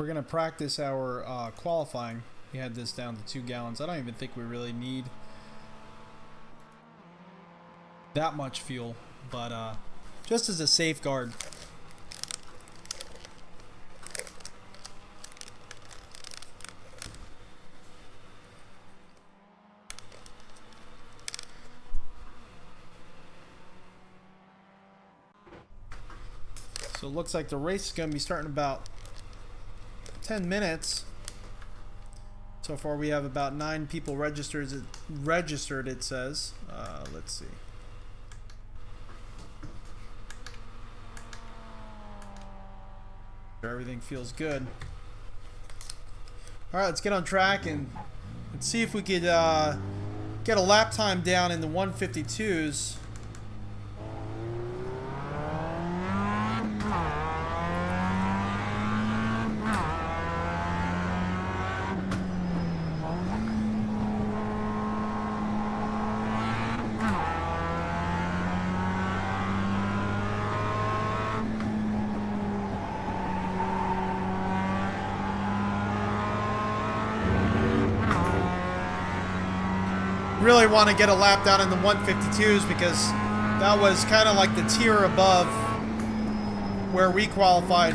We're going to practice our qualifying. We had this down to 2 gallons. I don't even think we really need that much fuel, but just as a safeguard. So it looks like the race is going to be starting in about 10 minutes. So far we have about 9 people registered, it says. Let's see. Everything feels good. Alright, let's get on track and let's see if we could get a lap time down in the 152s. Really want to get a lap down in the 152s because that was kind of like the tier above where we qualified.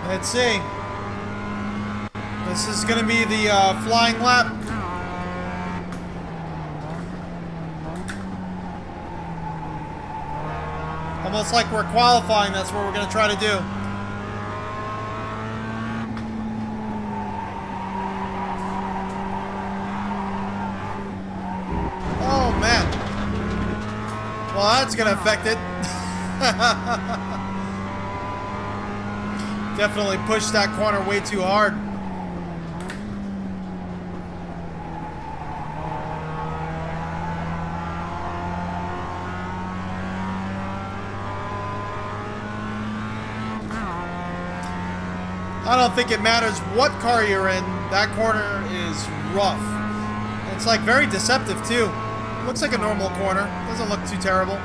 Let's see. This is going to be the flying lap. Almost like we're qualifying, that's what we're going to try to do. Oh, man. Well, that's going to affect it. Definitely pushed that corner way too hard. I don't think it matters what car you're in. That corner is rough. It's like very deceptive too. Looks like a normal corner. Doesn't look too terrible.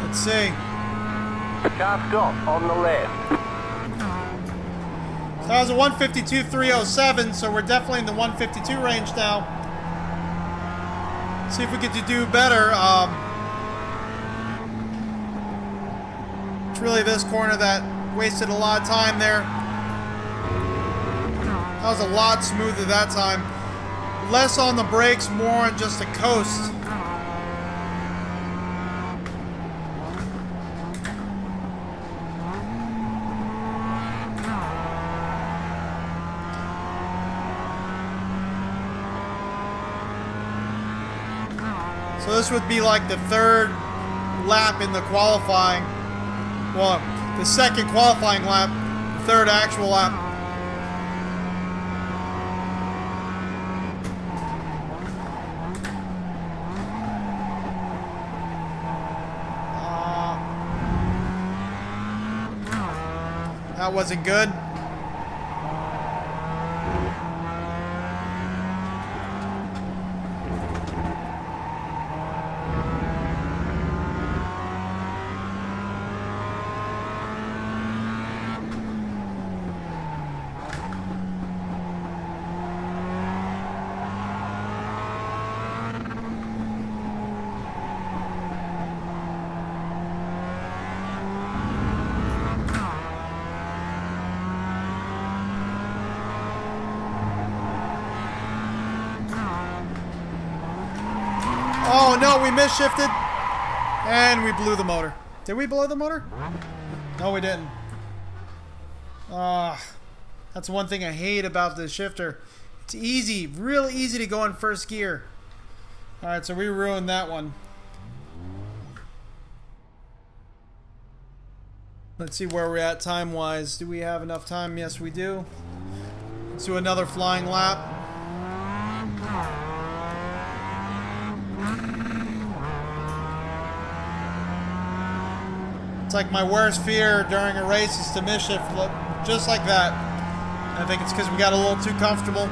Let's see. Car stop on the left. So that was a 152.307, so we're definitely in the 152 range now. See if we could do better. It's really this corner that Wasted a lot of time there. That was a lot smoother that time. Less on the brakes, more on just the coast. So this would be like the third lap in the qualifying. Well, the second qualifying lap, the third actual lap. That wasn't good. Oh no, we misshifted and we blew the motor. Did we blow the motor? No, we didn't. That's one thing I hate about the shifter. It's easy, real easy to go in first gear. Alright, so we ruined that one. Let's see where we're at time-wise. Do we have enough time? Yes, we do. Let's do another flying lap. It's like my worst fear during a race is to miss-shift, just like that. I think it's because we got a little too comfortable.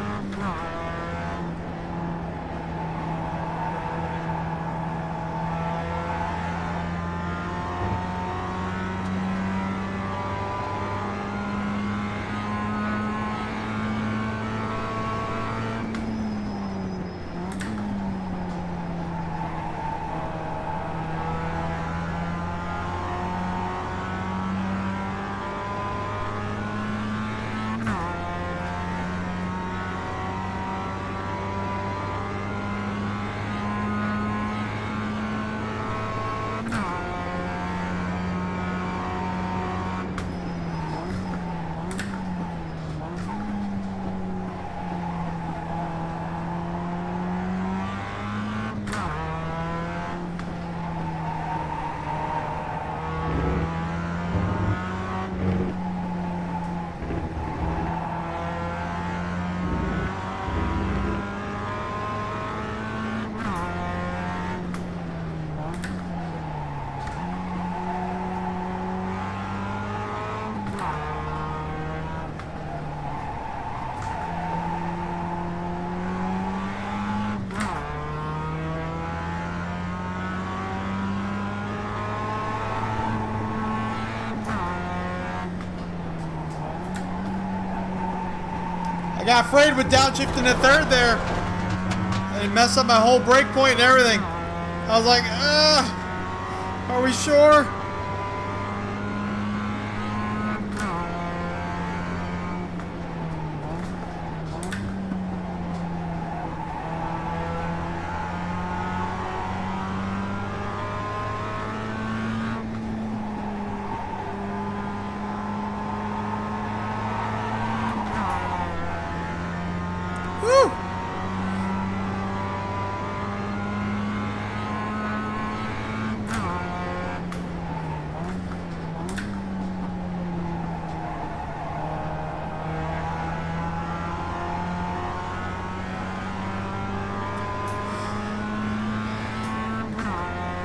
I got afraid with downshifting the third there. And messed up my whole brake point and everything. I was like, are we sure?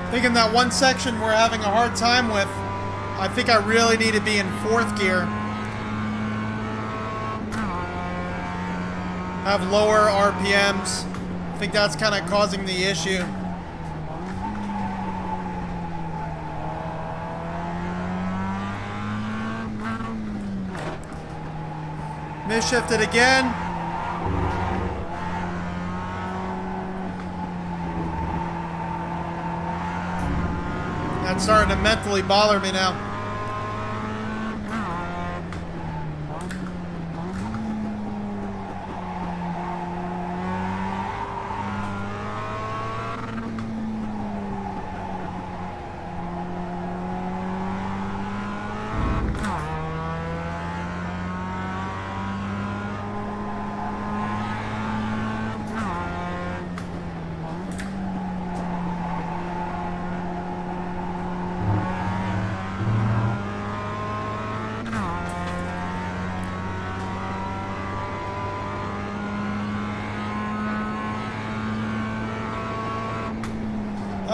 I think in that one section we're having a hard time with, I think I really need to be in fourth gear. Have lower RPMs. I think that's kind of causing the issue. Misshifted again. That's starting to mentally bother me now.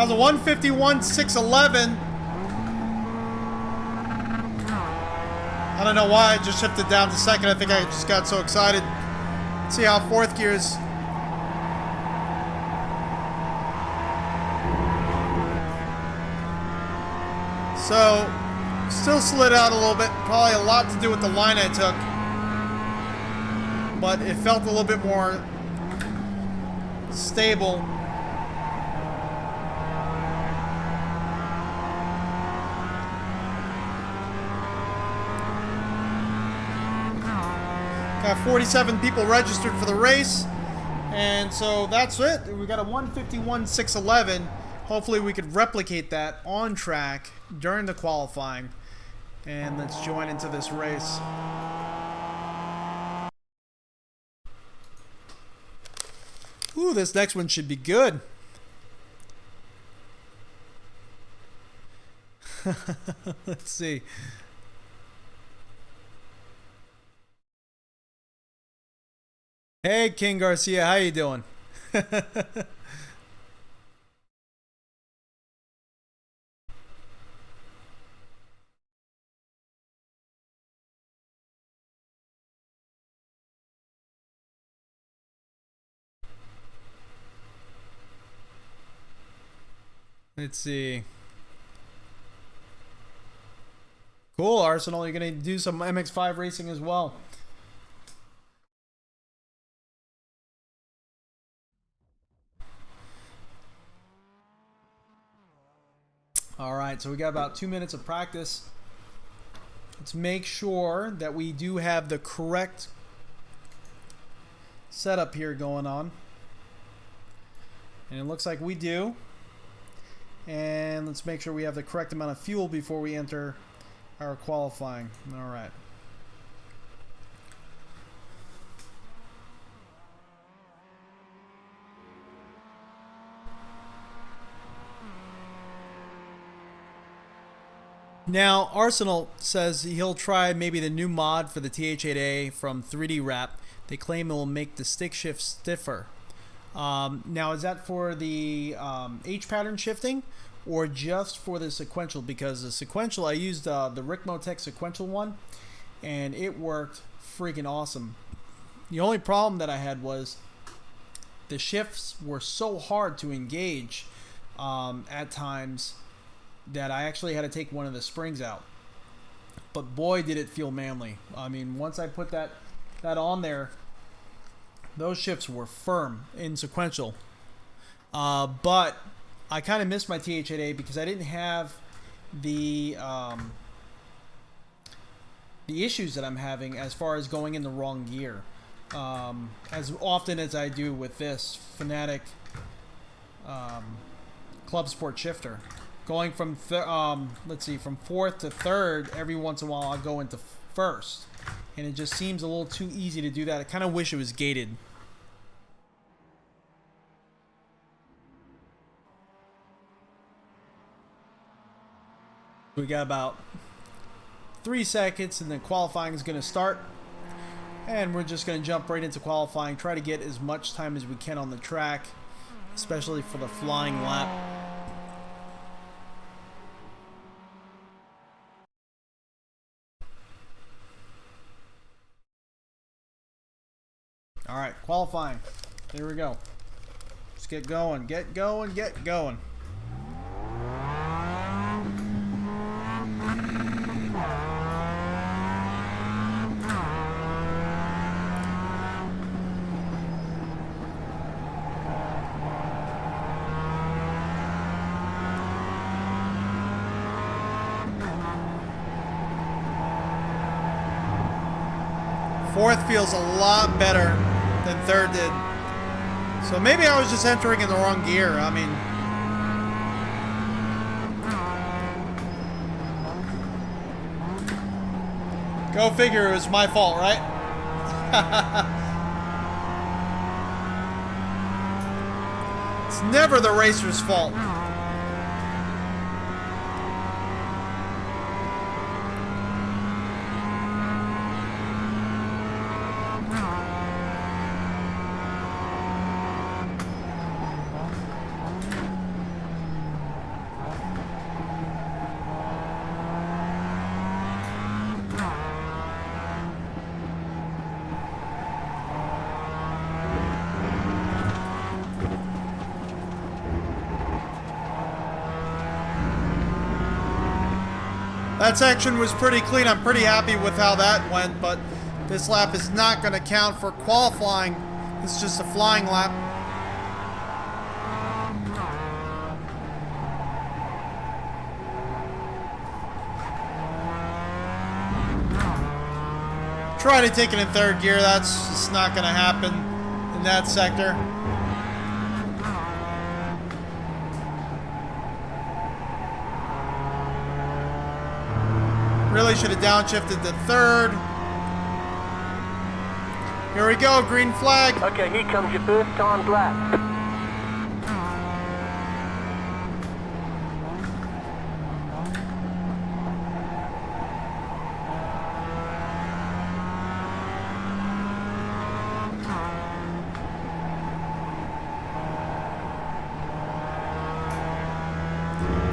That was a 151.611. I don't know why I just shifted down to second. I think I just got so excited. See how fourth gear's. So, still slid out a little bit. Probably a lot to do with the line I took. But it felt a little bit more stable. Got 47 people registered for the race, and so that's it. We got a 151.611. Hopefully we could replicate that on track during the qualifying, and let's join into this race. Ooh, this next one should be good. Let's see. Hey, King Garcia, how you doing? Let's see. Cool, Arsenal. You're going to do some MX-5 racing as well. All right, so we got about 2 minutes of practice. Let's make sure that we do have the correct setup here going on. And it looks like we do. And let's make sure we have the correct amount of fuel before we enter our qualifying. All right. Now, Arsenal says he'll try maybe the new mod for the TH8A from 3D Wrap. They claim it will make the stick shift stiffer. Now, is that for the H pattern shifting or just for the sequential? Because the sequential, I used the Ricmotech sequential one, and it worked freaking awesome. The only problem that I had was the shifts were so hard to engage at times that I actually had to take one of the springs out. But boy, did it feel manly. I mean, once I put that on there, those shifts were firm in sequential. But I kind of missed my TH8A because I didn't have the issues that I'm having as far as going in the wrong gear. As often as I do with this fanatec club sport shifter. Going from let's see, from fourth to third, every once in a while I'll go into first, and it just seems a little too easy to do that. I kind of wish it was gated. We got about 3 seconds, and then qualifying is going to start, and we're just going to jump right into qualifying. Try to get as much time as we can on the track, especially for the flying lap. All right, qualifying. There we go. Let's get going, get going, get going. Fourth feels a lot better than third did. So maybe I was just entering in the wrong gear. I mean, go figure, it was my fault, right? It's never the racer's fault. That section was pretty clean. I'm pretty happy with how that went, but this lap is not going to count for qualifying. It's just a flying lap. Try to take it in third gear. That's just not going to happen in that sector. Really should have downshifted to third. Here we go, green flag. Okay, here comes your first timed lap.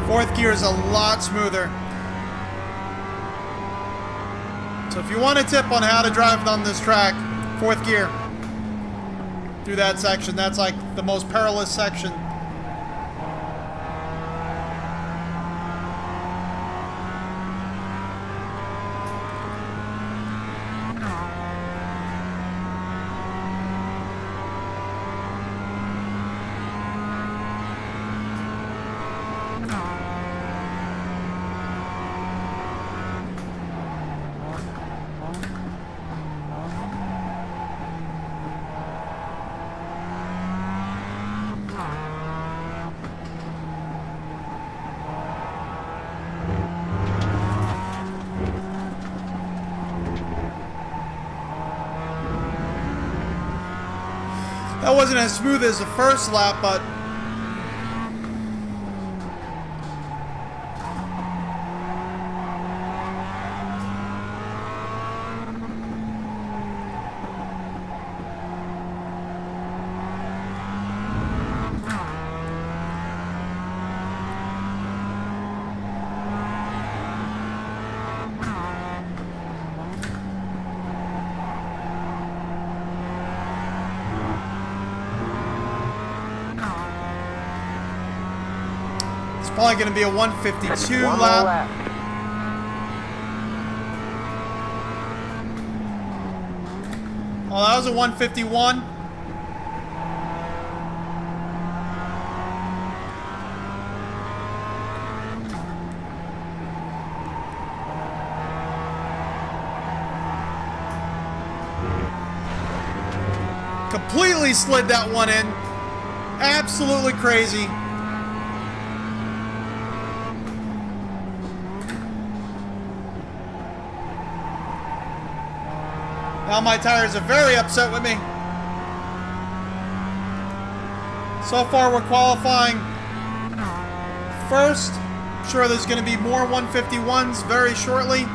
Fourth gear is a lot smoother. So if you want a tip on how to drive on this track, fourth gear through that section. That's like the most perilous section. That wasn't as smooth as the first lap, but probably going to be a 152 lap. Oh, that was a 151. Completely slid that one in. Absolutely crazy. Now my tires are very upset with me. So far we're qualifying first. I'm sure there's going to be more 151s very shortly.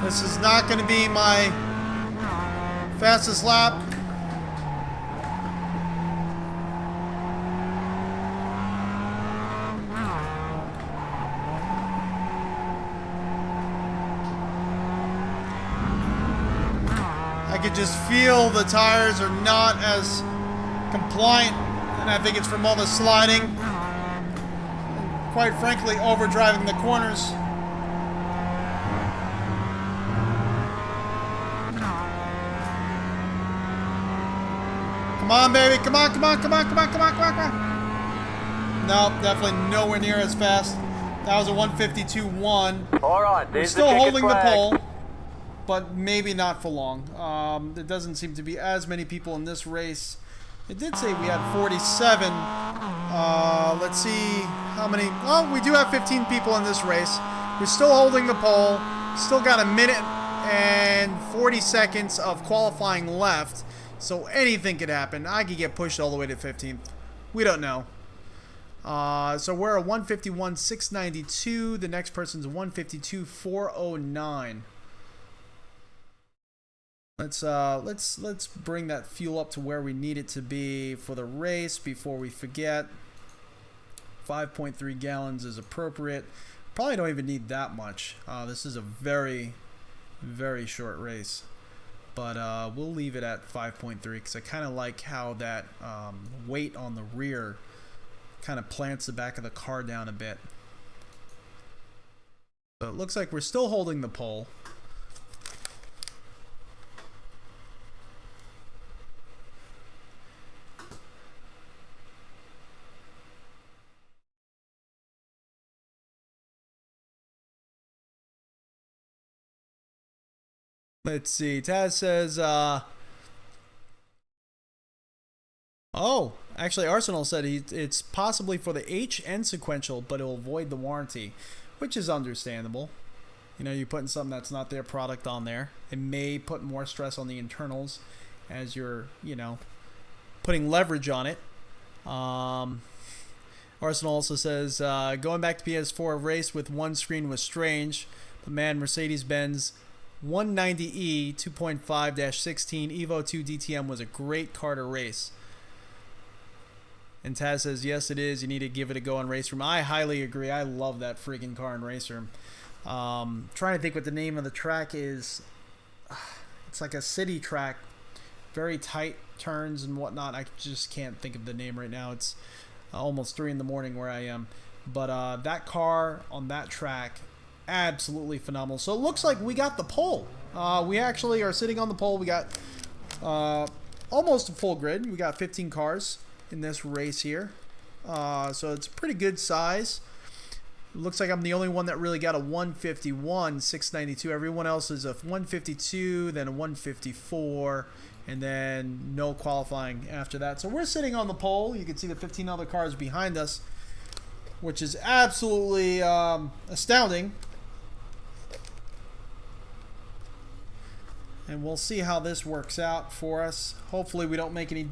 This is not going to be my fastest lap. I could just feel the tires are not as compliant, and I think it's from all the sliding and, quite frankly, overdriving the corners. Come on, baby. Come on, come on, come on, come on, come on, come on, come on. Nope, definitely nowhere near as fast. That was a 152.1. All right, We're there's still the holding the flag. pole, but maybe not for long. There doesn't seem to be as many people in this race. It did say we had 47. Let's see how many. Oh, we do have 15 people in this race. We're still holding the pole. Still got a minute and 40 seconds of qualifying left. So anything could happen. I could get pushed all the way to 15th. We don't know. So we're a 151.692. The next person's a 152.409. Let's bring that fuel up to where we need it to be for the race before we forget. 5.3 gallons is appropriate. Probably don't even need that much. This is a very, very short race. But we'll leave it at 5.3 because I kind of like how that weight on the rear kind of plants the back of the car down a bit. So it looks like we're still holding the pole. Let's see. Taz says, oh, actually, Arsenal said it's possibly for the HN sequential, but it'll void the warranty, which is understandable. You know, you're putting something that's not their product on there. It may put more stress on the internals as you're, you know, putting leverage on it. Arsenal also says, going back to PS4 race with one screen was strange, but man, Mercedes-Benz 190E 2.5-16 Evo 2 DTM was a great car to race. And Taz says, yes, it is. You need to give it a go on Race Room. I highly agree. I love that freaking car in Race Room. Trying to think what the name of the track is. It's like a city track. Very tight turns and whatnot. I just can't think of the name right now. It's almost 3 in the morning where I am. But that car on that track, absolutely phenomenal. So it looks like we got the pole. We actually are sitting on the pole. We got almost a full grid. We got 15 cars in this race here. So it's a pretty good size. It looks like I'm the only one that really got a 151 692. Everyone else is a 152, then a 154, and then no qualifying after that. So we're sitting on the pole. You can see the 15 other cars behind us, which is absolutely astounding. And we'll see how this works out for us. Hopefully we don't make any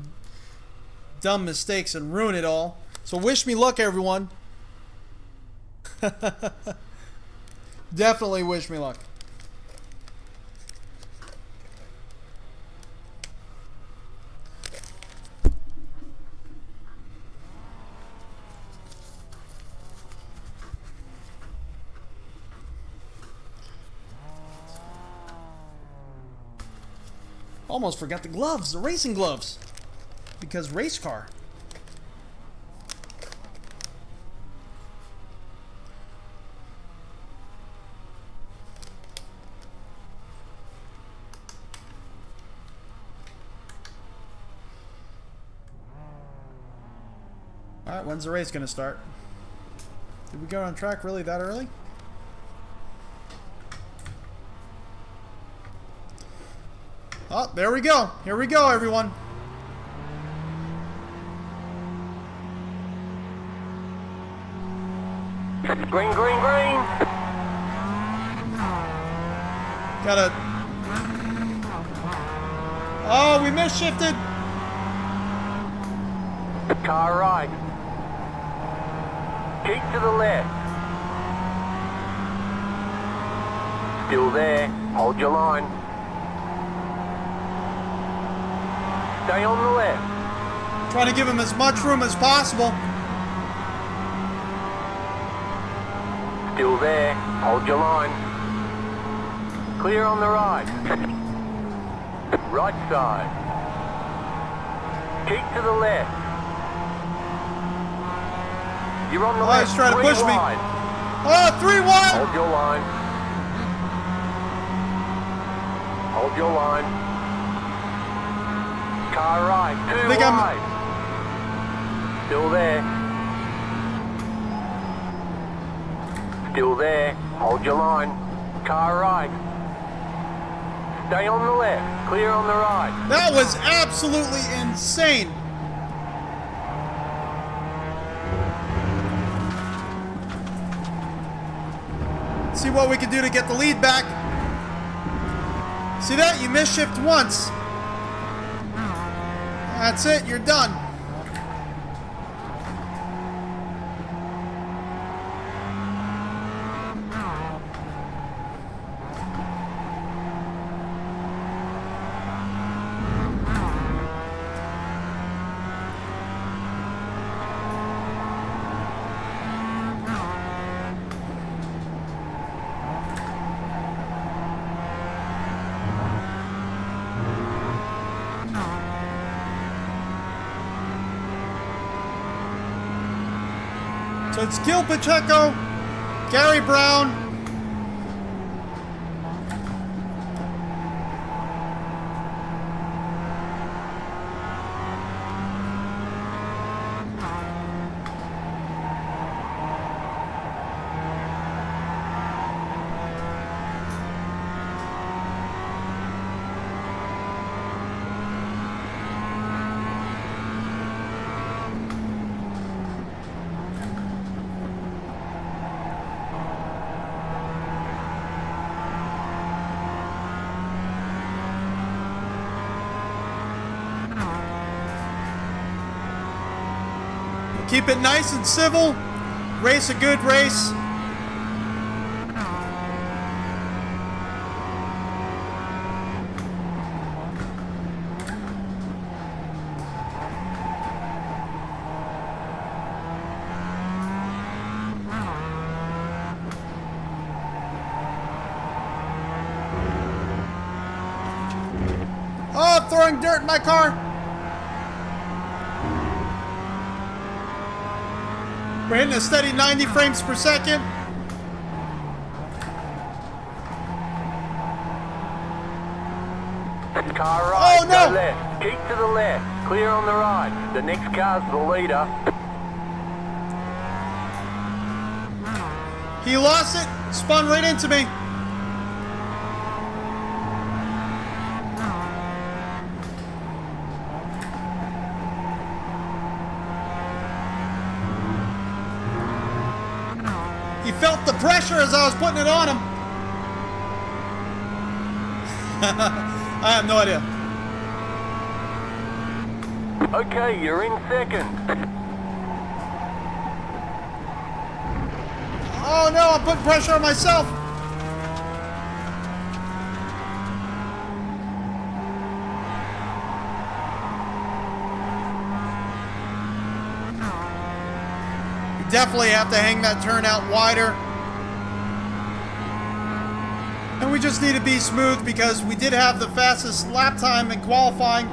dumb mistakes and ruin it all. So wish me luck, everyone. Definitely wish me luck. Almost forgot the gloves, the racing gloves, because race car. All right, when's the race going to start? Did we go on track really that early? Oh, there we go. Here we go, everyone. Green, green, green. Gotta... Oh, we misshifted. Car right. Keep to the left. Still there. Hold your line. Stay on the left. Trying to give him as much room as possible. Still there. Hold your line. Clear on the right. Right side. Keep to the left. You're on the left. He's trying to push me. Wide. Oh, 3 wide. Hold your line. Hold your line. Car right. 2 wide. Still there. Still there. Hold your line. Car right. Stay on the left. Clear on the right. That was absolutely insane. See what we can do to get the lead back. See that? You misshift once. That's it. You're done. So it's Gil Pacheco, Gary Brown, keep it nice and civil. Race a good race. Oh, throwing dirt in my car. We're hitting a steady 90 frames per second. Car right, oh no! Go left. Keep to the left. Clear on the right. The next car's the leader. He lost it, spun right into me. He felt the pressure as I was putting it on him. I have no idea. Okay, you're in second. Oh no, I'm putting pressure on myself. You definitely have to hang that turn out wider. And we just need to be smooth because we did have the fastest lap time in qualifying.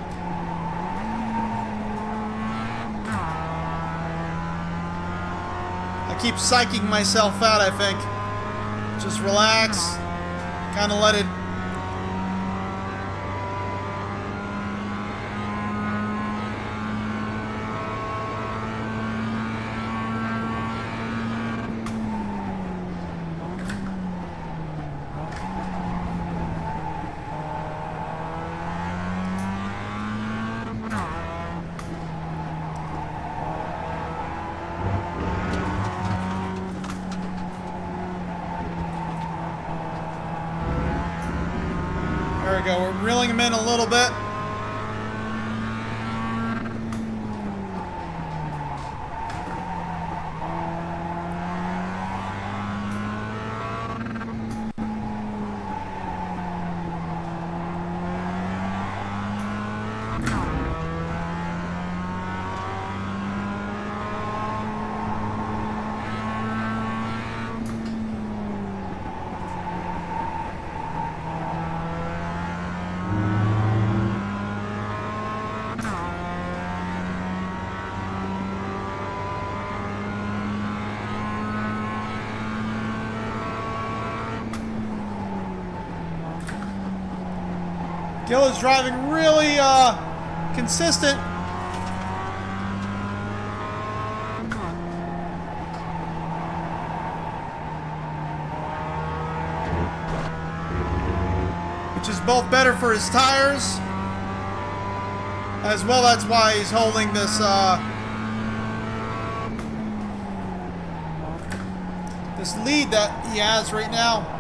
I keep psyching myself out, I think. Just relax. Kind of let it. There we go, we're reeling him in a little bit. Gil is driving really consistent. Which is both better for his tires. As well, that's why he's holding this this lead that he has right now.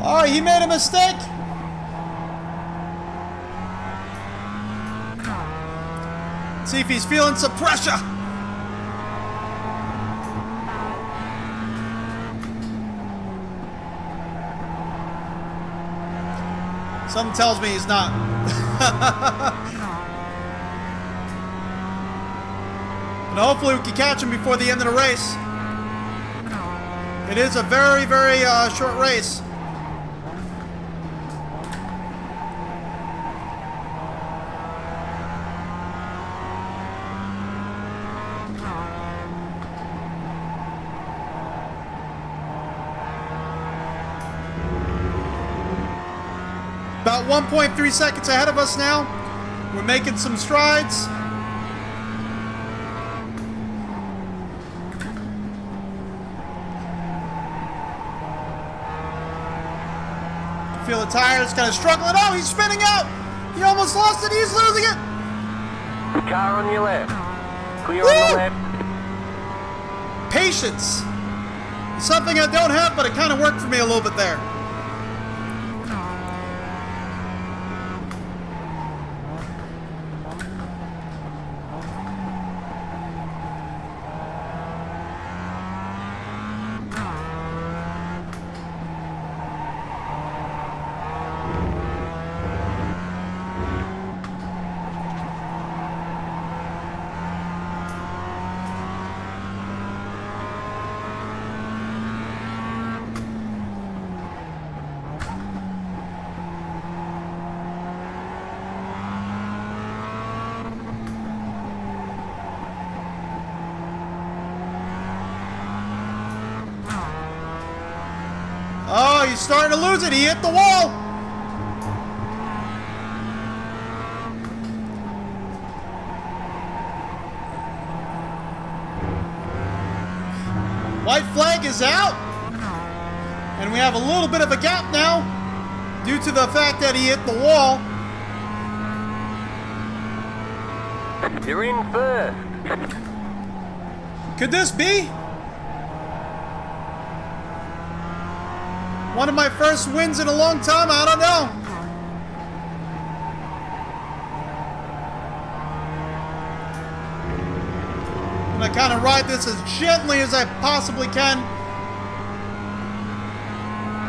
Oh, he made a mistake. See if he's feeling some pressure. Something tells me he's not. And hopefully we can catch him before the end of the race. It is a very, very short race. About 1.3 seconds ahead of us now. We're making some strides. Feel the tires kind of struggling. Oh, he's spinning out. He almost lost it. He's losing it. Car on your left. Clear on the left. Patience. Something I don't have, but it kind of worked for me a little bit there. Oh, he's starting to lose it. He hit the wall. White flag is out. And we have a little bit of a gap now due to the fact that he hit the wall. You're in first. Could this be one of my first wins in a long time? I don't know. I'm gonna kind of ride this as gently as I possibly can,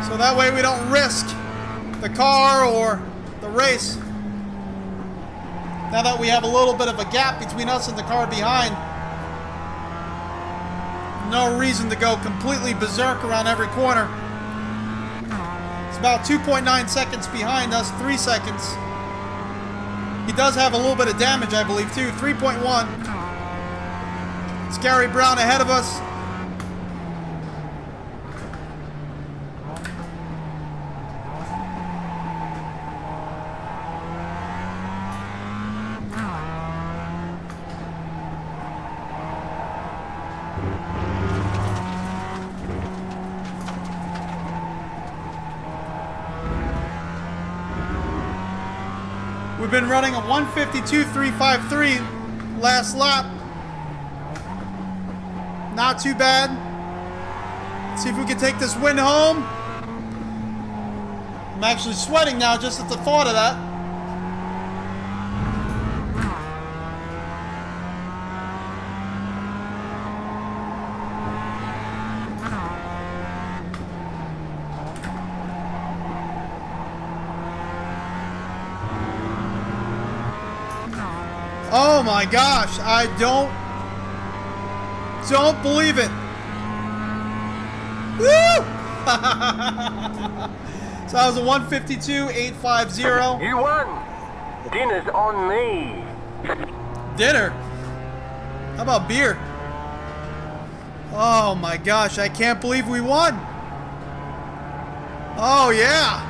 so that way we don't risk the car or the race. Now that we have a little bit of a gap between us and the car behind, no reason to go completely berserk around every corner. It's about 2.9 seconds behind us, 3 seconds. He does have a little bit of damage, I believe, too. 3.1. It's Gary Brown ahead of us. We've been running a 152.353 last lap. Not too bad. Let's see if we can take this win home. I'm actually sweating now just at the thought of that. Oh my gosh, I don't believe it. Woo! So that was a 152.850. You won. Dinner's on me. Dinner? How about beer? Oh my gosh, I can't believe we won. Oh yeah.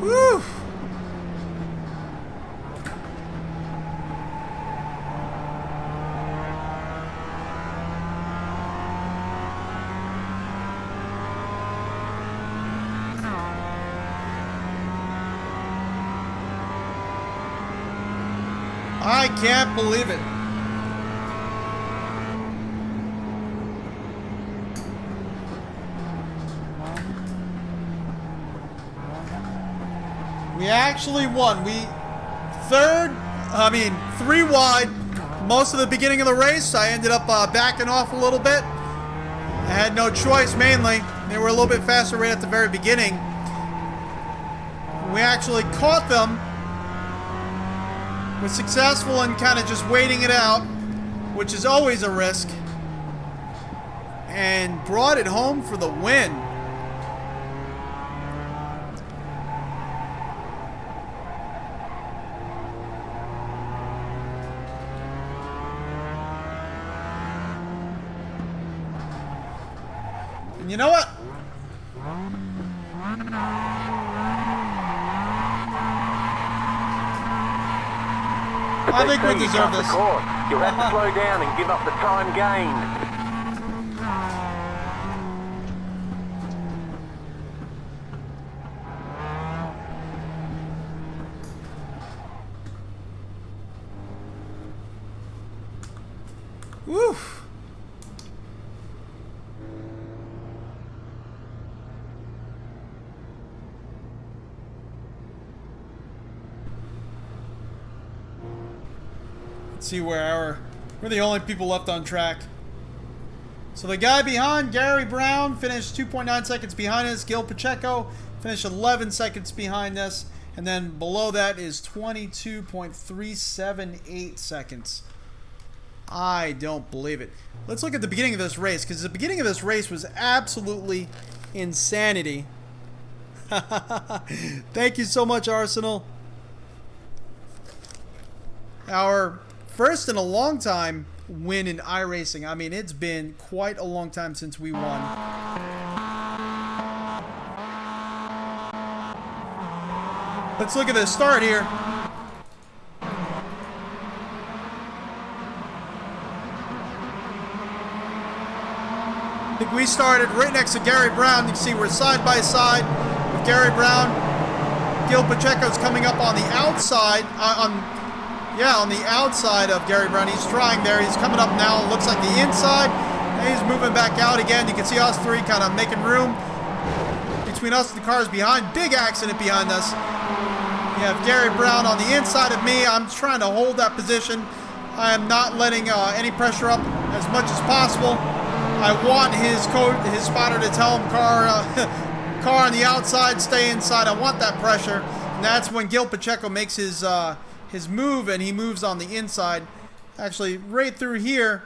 Woo! I can't believe it. We actually won. Three wide most of the beginning of the race. I ended up backing off a little bit. I had no choice, mainly. They were a little bit faster right at the very beginning. We actually caught them. Was successful in kind of just waiting it out, which is always a risk. And brought it home for the win. You know what? I think we deserve this. You'll have to slow down and give up the time gained. Woo! See where we're the only people left on track. So the guy behind, Gary Brown, finished 2.9 seconds behind us. Gil Pacheco finished 11 seconds behind us. And then below that is 22.378 seconds. I don't believe it. Let's look at the beginning of this race, because the beginning of this race was absolutely insanity. Thank you so much, Arsenal. Our first in a long time win in iRacing. I mean, it's been quite a long time since we won. Let's look at the start here. I think we started right next to Gary Brown. You can see we're side by side with Gary Brown. Gil Pacheco's coming up on the outside, on the outside of Gary Brown. He's trying there. He's coming up now. Looks like the inside. And he's moving back out again. You can see us three kind of making room between us and the cars behind. Big accident behind us. You have Gary Brown on the inside of me. I'm trying to hold that position. I am not letting any pressure up as much as possible. I want his spotter to tell him, car on the outside, stay inside. I want that pressure. And that's when Gil Pacheco makes his move, and he moves on the inside. Actually, right through here,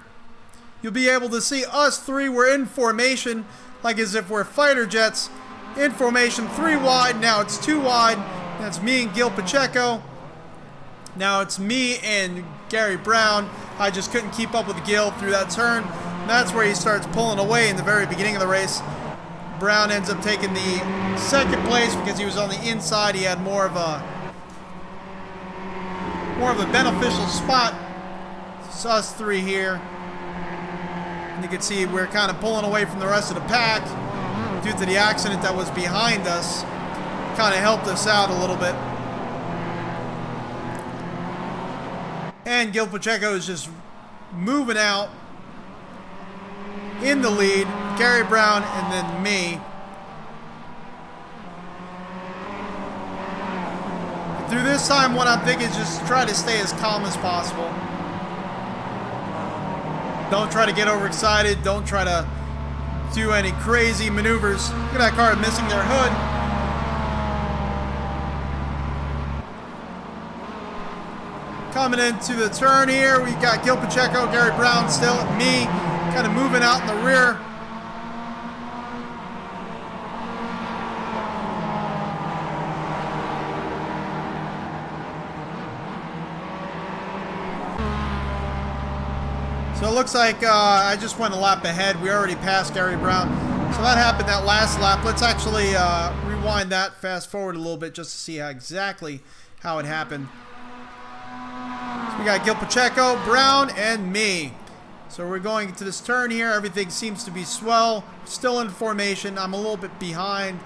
you'll be able to see us three. We're in formation, like as if we're fighter jets. In formation, 3 wide. Now it's 2 wide. That's me and Gil Pacheco. Now it's me and Gary Brown. I just couldn't keep up with Gil through that turn. And that's where he starts pulling away in the very beginning of the race. Brown ends up taking the second place because he was on the inside. He had more of a beneficial spot. It's us three here. And you can see we're kind of pulling away from the rest of the pack due to the accident that was behind us. Kind of helped us out a little bit. And Gil Pacheco is just moving out in the lead. Gary Brown and then me. Through this time, what I'm thinking is just try to stay as calm as possible. Don't try to get overexcited. Don't try to do any crazy maneuvers. Look at that car missing their hood. Coming into the turn here, we've got Gil Pacheco, Gary Brown still, me kind of moving out in the rear. So it looks like I just went a lap ahead. We already passed Gary Brown. So that happened that last lap. Let's actually rewind that, fast forward a little bit just to see exactly how it happened. So we got Gil Pacheco, Brown, and me. So we're going to this turn here. Everything seems to be swell. Still in formation. I'm a little bit behind.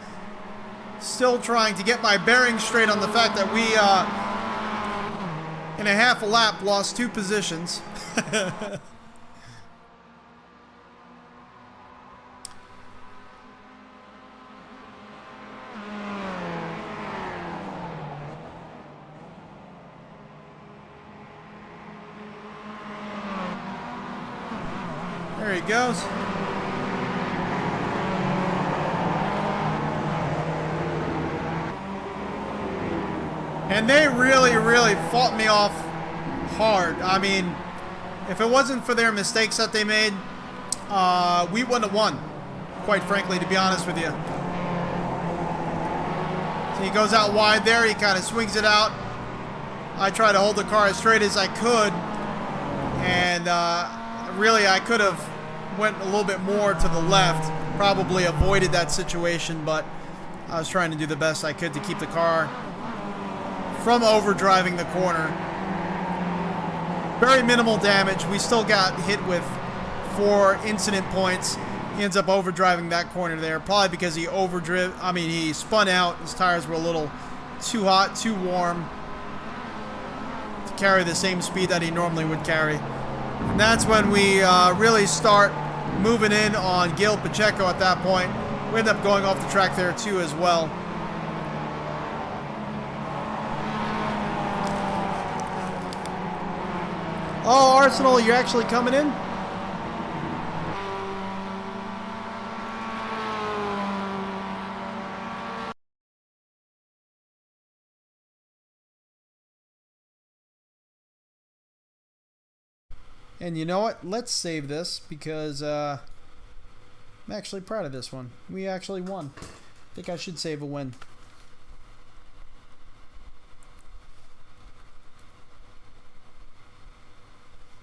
Still trying to get my bearings straight on the fact that in a half a lap, lost 2 positions. There he goes. And they really fought me off hard. I mean, if it wasn't for their mistakes that they made, we wouldn't have won, quite frankly, to be honest with you. So he goes out wide there. He kind of swings it out. I try to hold the car as straight as I could. And really, I could have went a little bit more to the left. Probably avoided that situation, but I was trying to do the best I could to keep the car from overdriving the corner. Very minimal damage. We still got hit with 4 incident points. He ends up overdriving that corner there, probably because he he spun out. His tires were a little too hot, too warm to carry the same speed that he normally would carry. And that's when we really start moving in on Gil Pacheco at that point. We end up going off the track there too as well. Oh, Arsenal, you're actually coming in? And you know what? Let's save this because I'm actually proud of this one. We actually won. I think I should save a win.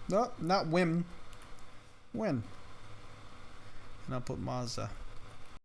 No, not win. Win. And I'll put Mazda.